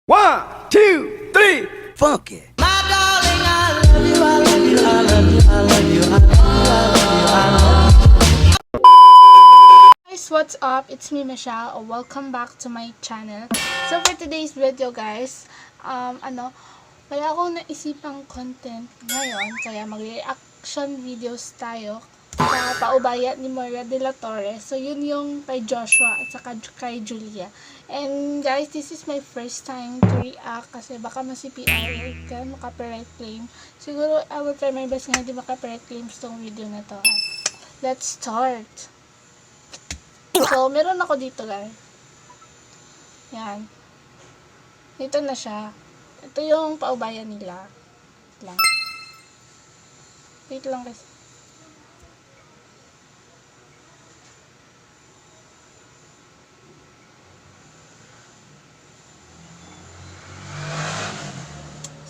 One, two, three, funk it. My darling, I love you, I love you, I love you, I love you, I love you, I love you. Guys, what's up? It's me, Michelle. Welcome back to my channel. So for today's video, guys, wala akong naisipang content ngayon, kaya mag-reaction videos tayo sa paubaya ni Moira de la Torre. So yun yung kay Joshua at saka kay Julia. And guys, this is my first time to react kasi baka ma-CPR ka, maka-copyright claim. Siguro I will try my best nga hindi maka-copyright claims tong video na to. Let's start. So, meron ako dito, guys. Yan. Ito na siya. Ito yung paubayan nila. Wait lang. Wait lang kasi.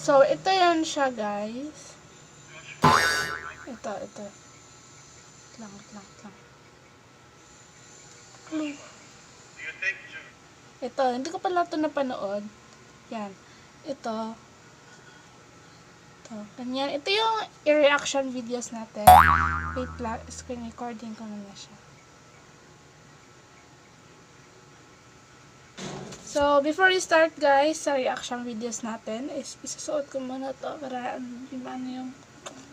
So, ito yan siya, guys. Ito. Wait lang. Clue. Ito, hindi ko pala ito napanood. Yan. Ito. Ganyan. Ito yung i-reaction videos natin. Wait lang. Screen recording ko muna siya. So, before we start, guys, sa reaction videos natin, is isusuot ko muna to para yung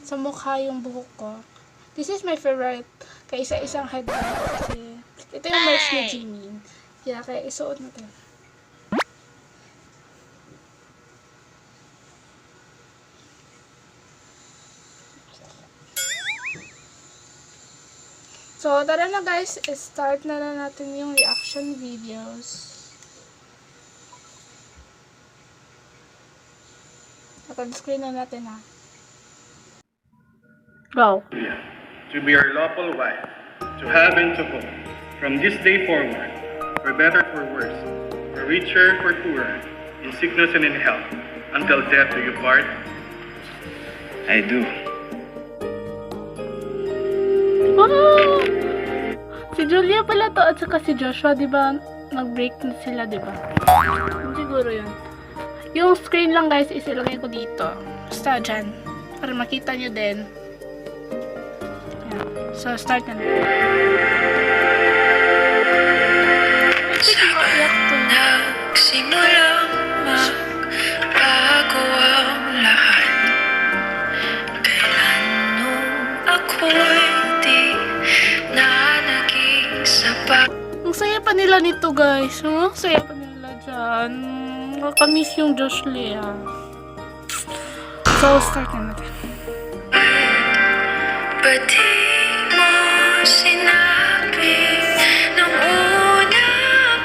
sa mukha yung buhok ko. This is my favorite. Kaya isang headband kasi ito yung merch ni Jimin. Yeah, kaya isuot natin. So, tara na guys, start na natin yung reaction videos. Screen na natin ha. Go. To be our lawful wife, to have and to hold, from this day forward, for better, for worse, for richer, for poorer, in sickness and in health, until death do you part. I do. Oh! Si Julia pala to at saka si Joshua, di ba? Nag-break na sila, di ba? Siguro yun. Yung screen lang guys, isilagay ko dito. Basta dyan. Para makita nyo din. Yan. So, start na natin. Nagsimulang magbago ang lahat. Kailan nung ako'y di na naging sapat. Ang saya pa nila nito guys. Ang saya pa nila dyan. Nakakamiss yung Josh Lea. So, start na natin. Ba't di mo sinabi nung una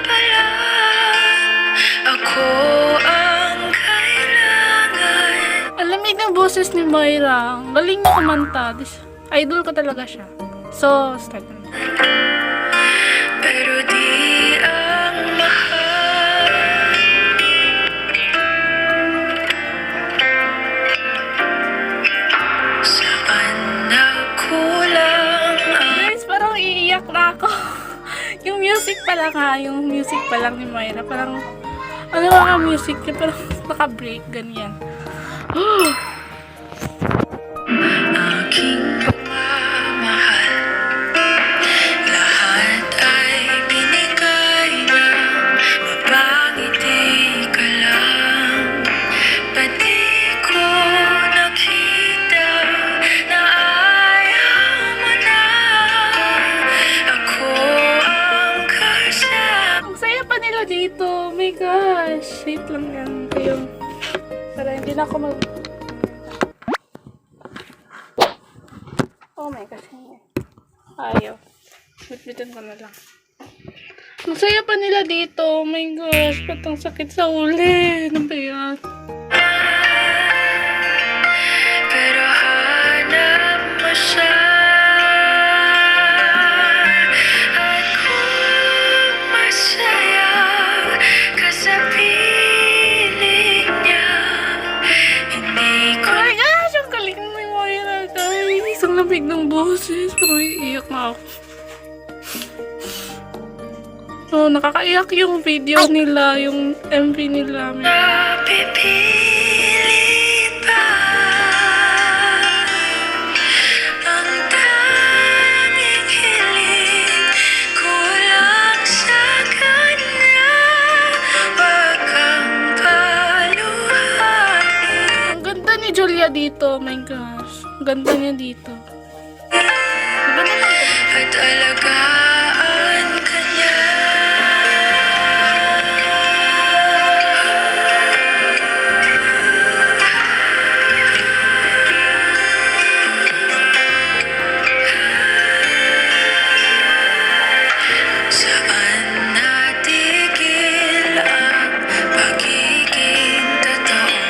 pa lang ako ang kailangan? Alamig ng boses ni Moira. Ang galing niya kumanta. Idol ko talaga siya. So, start na natin. Pero di ang mahal. Saan nagkulang ang Guys, parang iiyak na ako. Yung music pa lang ha. Yung music pa lang ni Moira. Parang, ano mga music niya? Parang naka-break. Ganyan. aking pagmamahal? Lahat ay binigay na mapangiti ka lang. Ba't di ko nakita na ayaw mo na? Ako ang kasama. Ang saya pa nila dito. Oh my gosh. Wait lang yan. Kayo. Para hindi na ako mag... Oh my gosh. Ayaw. Bitbitin ko na lang. Ang saya pa nila dito. Oh my gosh. Ba't ang sakit sa uli? Ano ba yan? Pero hanap mo siya. At kung masaya ka sa piling niya, hindi ko Oh my gosh! Ang galing ni Moira, guys. Ang lamig ng boses. Pero iiyak na ako. Oh, nakakaiyak yung video nila, yung MV nila. Napipilit ba ang tanging hiling ko lang sa kanya? Wag kang paluhain. Ang ganda ni Julia dito, oh my gosh. Ang ganda niya dito. Ang ganda ng At alagaan ka niya. Saan natigil ang pagiging totoo?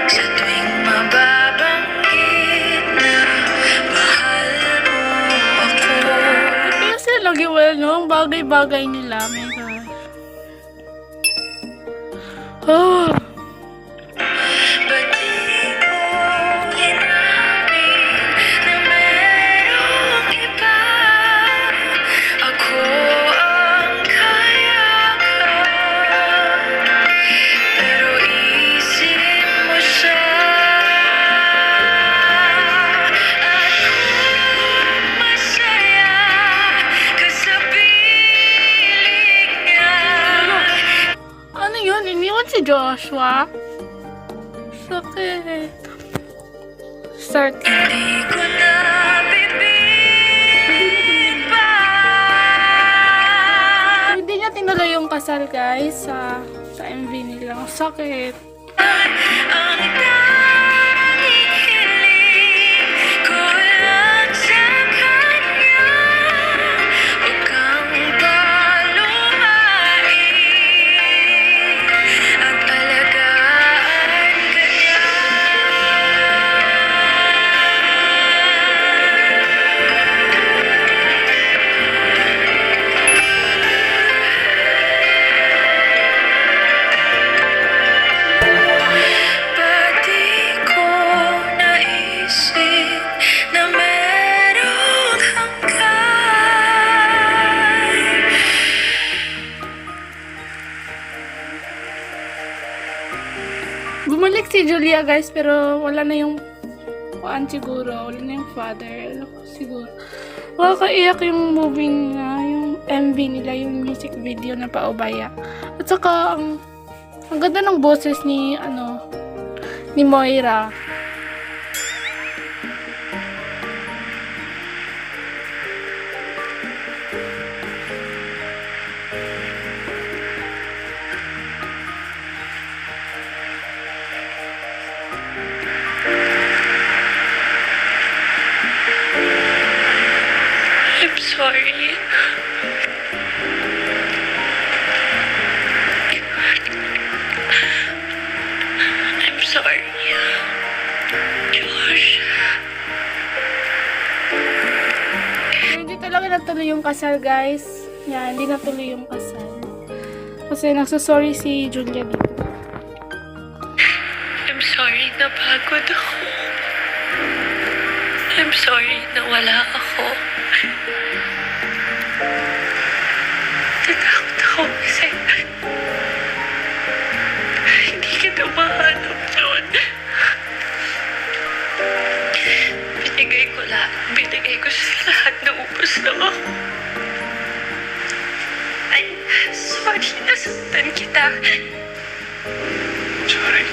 Sa tuwing mababanggit na mahal mo ako. Kaya sila lagi well, no? Ang bagay-bagay nila, my gosh. Oh, Ba't di mo inamin na merong iba? Ako ang kayakap, pero isip mo siya. At kung masaya ka sa piling niya, ano yun? Iniwan si Joshua? Sakit. Start. di ko na pipilit pa. Hindi niya tinuloy yung kasal, guys, sa MV nila. Ang sakit. Ang tanging hiling ko lang sa kanya. Huwag kang paluhain at alagaan ka niya. Ba't di ko naisip na merong hanggan? Bumalik si Julia, guys, pero wala na yung siguro. Wala na yung father. Siguro. Makakaiyak yung movie niya, yung MV nila, yung music video na Paubaya. At saka, ang ganda ng boses ni, ni Moira. I'm sorry. I'm sorry. Josh. Hindi talaga natuloy yung kasal, guys. Yan, hindi natuloy yung kasal. Kasi nagsasorry si Julia dito. I'm sorry na pagod ako. I'm sorry na wala ako. Natakot ako kasi hindi kita mahanap doon. Binigay ko sa lahat, naubos lang ako. Ay, sorry, nasaktan kita. Sorry.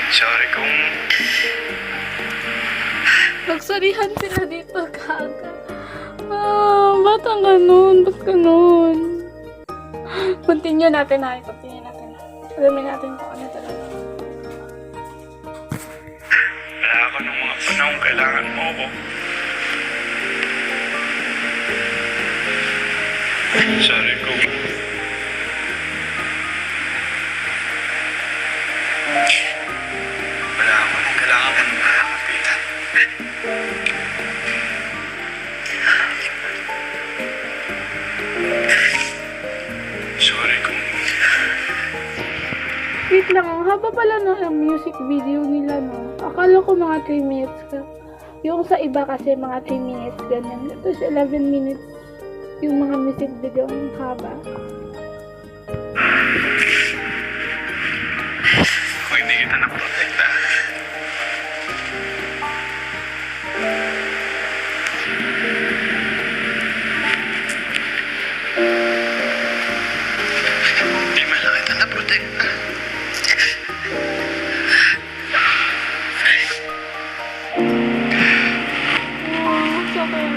Sorry kung Nagsarihan sila dito, kaga. Ba't ang ganun? Ba't ganun? Continue natin na. Continue natin. Alamin natin kung ano talaga. wala ako nung mga panahon kailangan mo ako. Sorry kung wala ako nung kailangan mo nung makakapitan. Sorry kung Wait lang, ang haba pala ng music video nila, no? Akala ko mga 3 minutes ka. Yung sa iba kasi mga 3 minutes, ganyan. Ito is 11 minutes yung mga music video ang haba. Kung hindi kita naprotekta, hindi man lang kita naprotekta. Oh, sakit.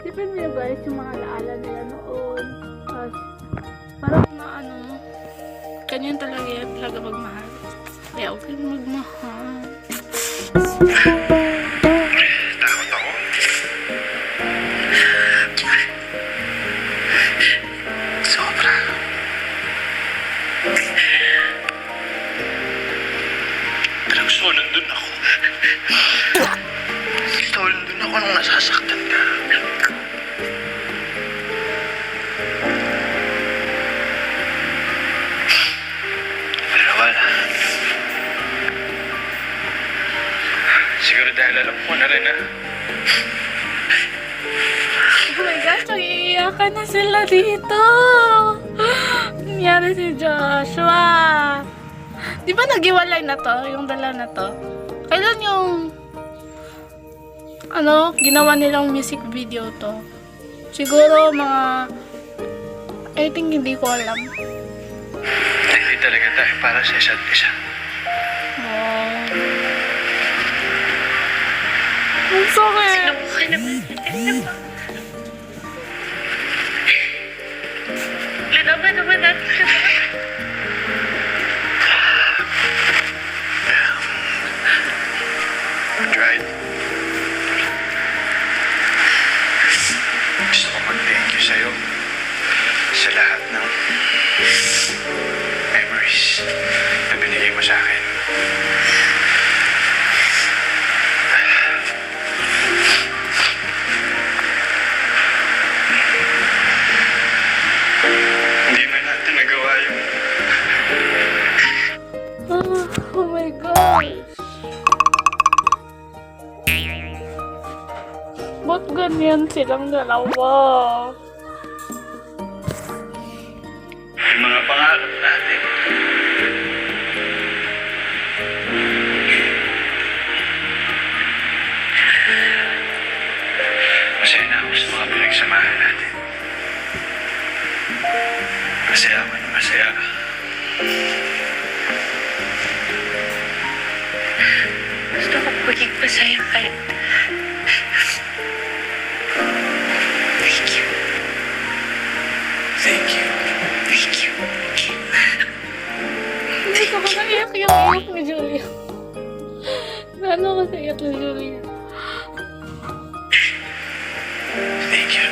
Isipin niyo guys, yung mga alaala nila noon. Tapos, parang na ano, ganyan talaga yan, talaga magmahal. Kaya okay magmahal. Takot ako. Sobra. Pero gusto ko nandun ako. Gusto ko nandun ako nung nasasaktan ka. Pero wala. Siguro dahil alam ko na rin na Oh my gosh, nag-iiyakan na sila dito. Nangyari si Joshua. Di ba nag-iwalay na to? Yung dala na to? Kailan yung ginawa nilang music video to? Siguro mga I think hindi ko alam. hindi talaga tayo para sa isa't isa. Oh. Ang sakit. Sinubukan naman kita. Lalaban naman natin siya. I tried. Gusto ko mag-thank you sa'yo sa lahat ng memories na binigay mo sa akin. Hindi na natin nagawa yung Oh my gosh. Ba't ganyan silang dalawa? mga pangarap natin. Masaya na ako sa mga pinagsamahan natin. Masaya ako na masaya. Gusto ko maging masaya kahit. Thank you. Thank you. Thank you. Hindi ko naiyak yung iyak ni Julia. Ano kasi iyak ni Julia? Thank you.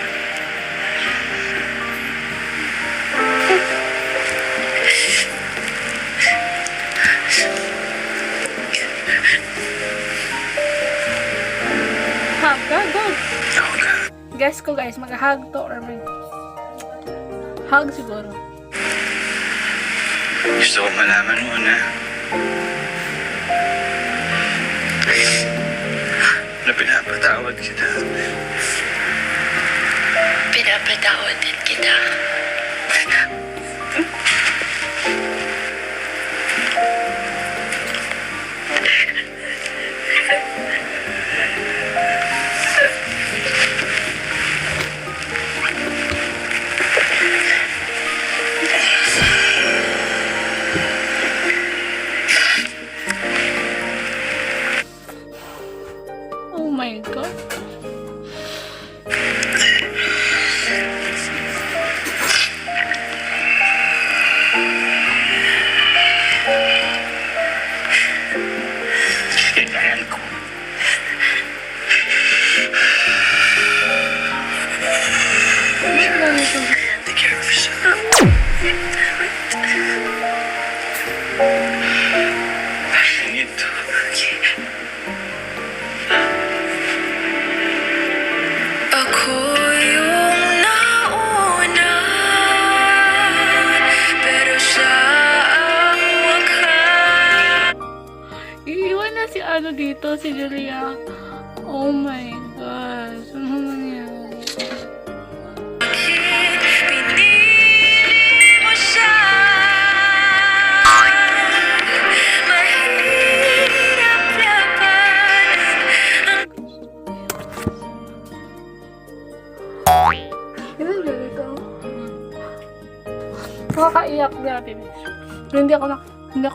Hug, go! Ako ka. Guess ko guys, mag-hug to or hug siguro. Gusto ko malaman mo na pinapatawad kita. Pinapatawad din kita. Oh my god. Kailangan ko. Take care of yourself. I need to. Iiwan na si ano dito, si Julia. Oh my gosh. Ano nangyari? Pinili mo siya. Mahirap labanan. Ano dito? Nakakaiyak grabe. Hindi ako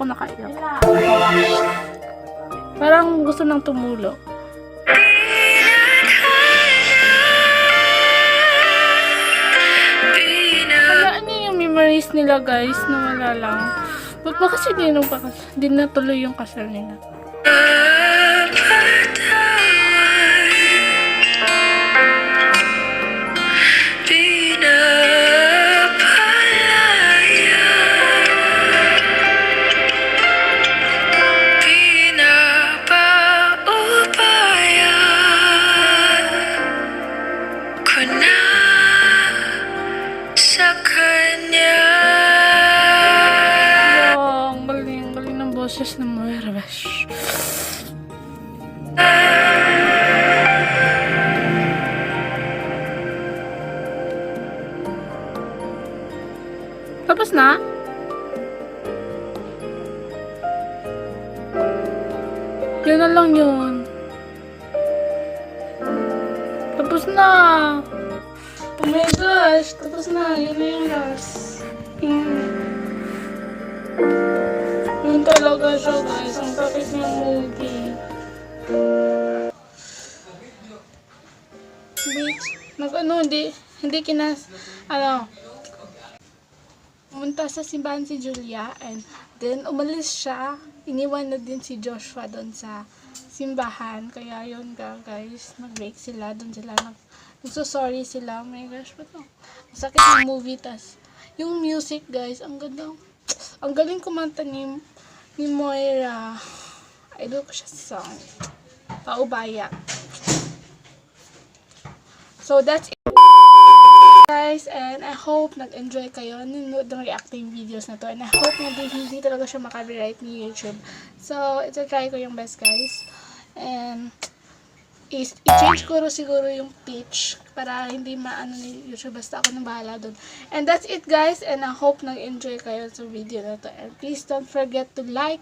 nakaiyak. Parang gusto nang tumulo. Wala niyo yung memories nila guys, nawala lang. Ba't ba kasi di natuloy yung kasal nila? Ang galing ng boses ng Moira Besh. Tapos na? Yun na lang yun. Tapos na. Oh my gosh, tapos na. Yun na yung last. Yun talaga siya guys. Ang tapos ng movie. Bitch, pumunta sa simbahan si Julia and then umalis siya. Iniwan na din si Joshua doon sa simbahan. Kaya yun guys, nag-break sila. Doon sila nagso-sorry sila. Oh my gosh, ba't masakit yung movie. Tas yung music guys, ang ganda. Ang galing kumanta ni Moira. Idol ko siya sa song. Paubaya. So that's it guys, and I hope nag-enjoy kayo nanonood ng reacting videos na to, and I hope na hindi talaga siya makabiright ni YouTube. So ito-try ko yung best guys, and i-change ko siguro yung pitch para hindi maano ni YouTube, basta ako nang bahala dun. And that's it guys, and I hope nag-enjoy kayo sa video na to, and please don't forget to like,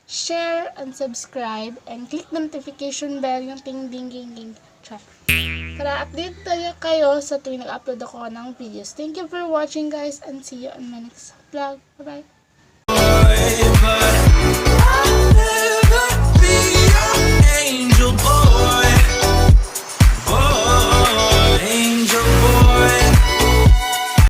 share, and subscribe, and click notification bell, yung ting ding ding ding para update tayo kayo sa tuwing nag-upload ako ng videos. Thank you for watching guys, and see you on my next vlog. Bye bye.